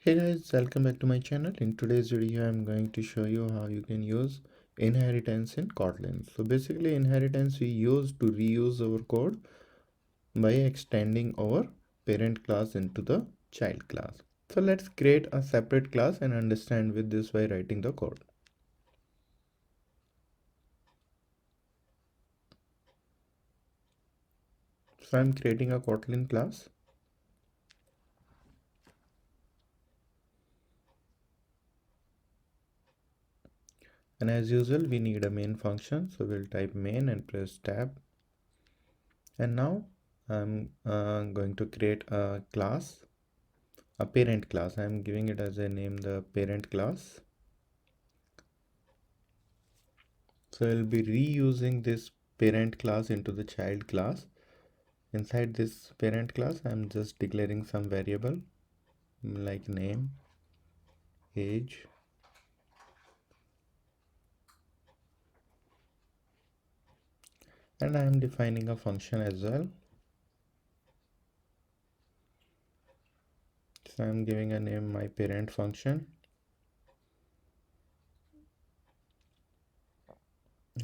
Hey guys, welcome back to my channel. In today's video, I'm going to show you how you can use inheritance in Kotlin. So basically inheritance we use to reuse our code by extending our parent class into the child class. So let's create a separate class and understand with this by writing the code. So I'm creating a Kotlin class. And as usual, we need a main function. So we'll type main and press tab. And now I'm going to create a class, a parent class. I'm giving it as a name, the parent class. So I'll be reusing this parent class into the child class. Inside this parent class, I'm just declaring some variable like name, age, and I'm defining a function as well. So I'm giving a name, my parent function,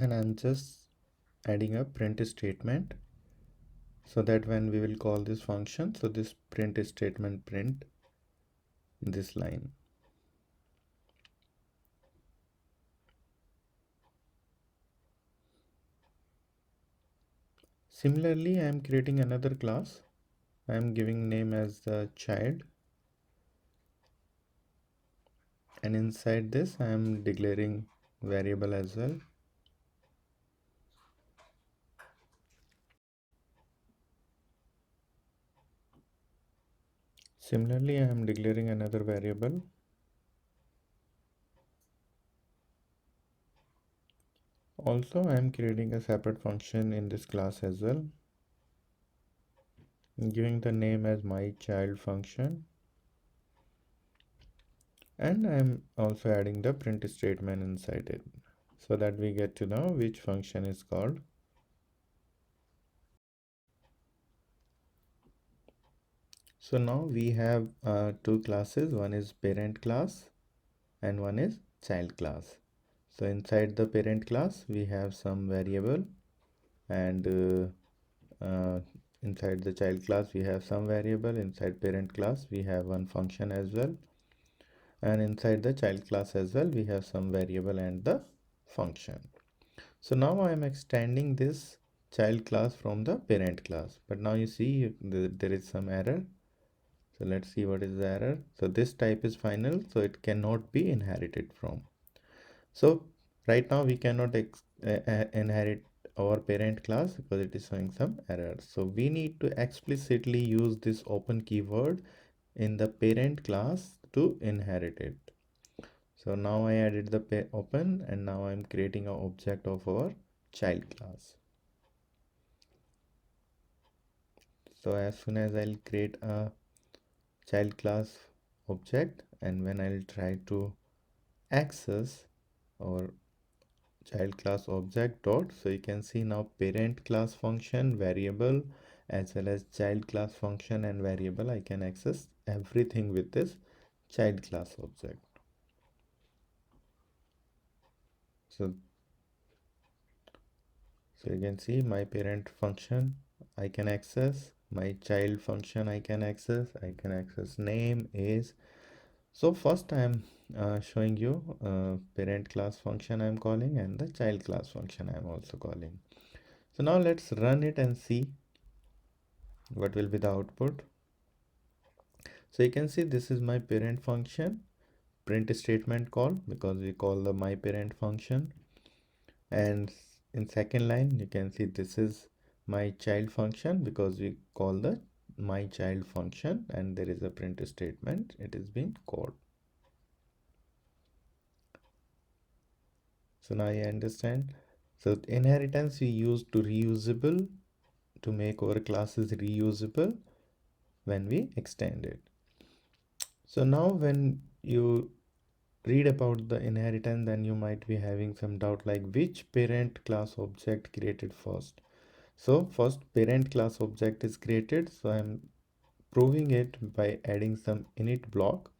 and I'm just adding a print statement so that when we will call this function, so this print statement print this line. Similarly, I am creating another class. I am giving name as the child, and inside this I am declaring variable as well. Similarly, I am declaring another variable. Also, I am creating a separate function in this class as well, giving the name as my child function, and I am also adding the print statement inside it so that we get to know which function is called. So now we have two classes, one is parent class and one is child class. So inside the parent class we have some variable, and inside the child class we have some variable. Inside parent class we have one function as well, and inside the child class as well we have some variable and the function. So now I am extending this child class from the parent class, but now you see there is some error. So let's see what is the error. So this type is final, so it cannot be inherited from. So right now we cannot inherit our parent class because it is showing some errors. So we need to explicitly use this open keyword in the parent class to inherit it. So now I added the open, and now I'm creating an object of our child class. So as soon as I'll create a child class object, and when I'll try to access our child class object dot, so you can see now parent class function, variable, as well as child class function and variable, I can access everything with this child class object. So you can see my parent function I can access, my child function I can access name, age. So first I am showing you parent class function I am calling, and the child class function I am also calling. So now let's run it and see what will be the output. So you can see this is my parent function, print statement call, because we call the my parent function, and in second line you can see this is my child function because we call the my child function, and there is a print statement, it is being called. So now you understand. So inheritance we use to reusable, to make our classes reusable when we extend it. So now when you read about the inheritance, then you might be having some doubt like which parent class object created first. So first parent class object is created, so I'm proving it by adding some init block.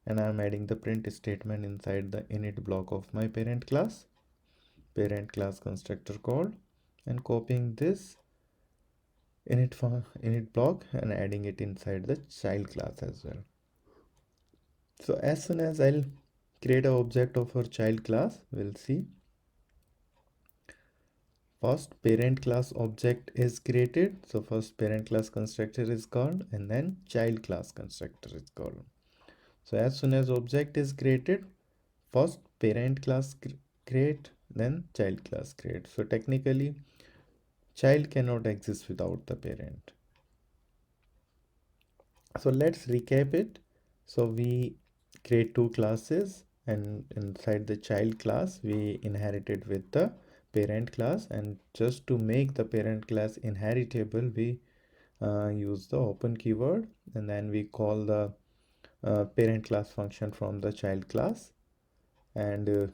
and I'm adding the print statement inside the init block of my parent class constructor called, and copying this init block and adding it inside the child class as well. So as soon as I'll create an object of our child class, we'll see first parent class object is created. So first parent class constructor is called and then child class constructor is called. So as soon as object is created, first parent class create, then child class create. So technically child cannot exist without the parent. So let's recap it. So we create two classes, and inside the child class we inherited with the parent class, and just to make the parent class inheritable we use the open keyword, and then we call the parent class function from the child class, and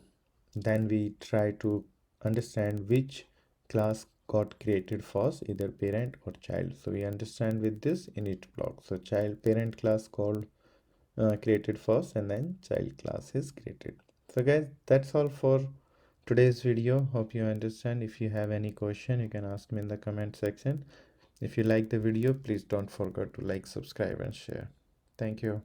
then we try to understand which class got created first, either parent or child. So we understand with this init block. So child parent class called created first, and then child class is created. So guys, that's all for today's video. Hope you understand. If you have any question, you can ask me in the comment section. If you like the video, please don't forget to like, subscribe and share. Thank you.